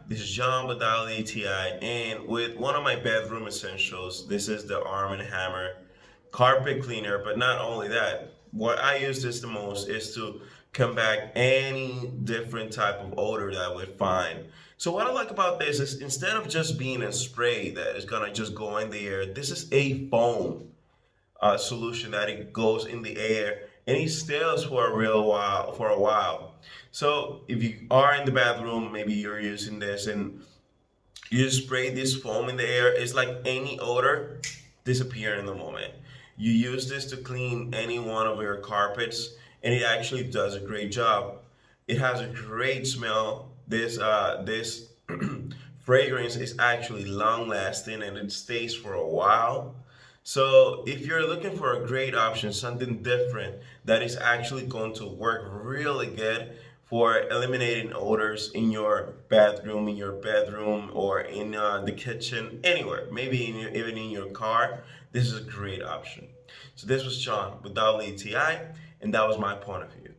This is John with ATI, and with one of my bedroom essentials. This is the Arm& and Hammer carpet cleaner. But not only that, what I use this the most is to combat any different type of odor that I would find. So what I like about this is instead of just being a spray that is gonna just go in the air, this is a foam solution that it goes in the air and it stays for a real while for a while. So if you are in the bathroom, maybe you're using this and you spray this foam in the air, it's like any odor disappear in the moment. You use this to clean any one of your carpets and it actually does a great job. It has a great smell. This fragrance is actually long lasting and it stays for a while. So if you're looking for a great option, something different that is actually going to work really good for eliminating odors in your bedroom, or in the kitchen, anywhere, maybe even in your car, this is a great option. So this was Sean with ATI, and that was my point of view.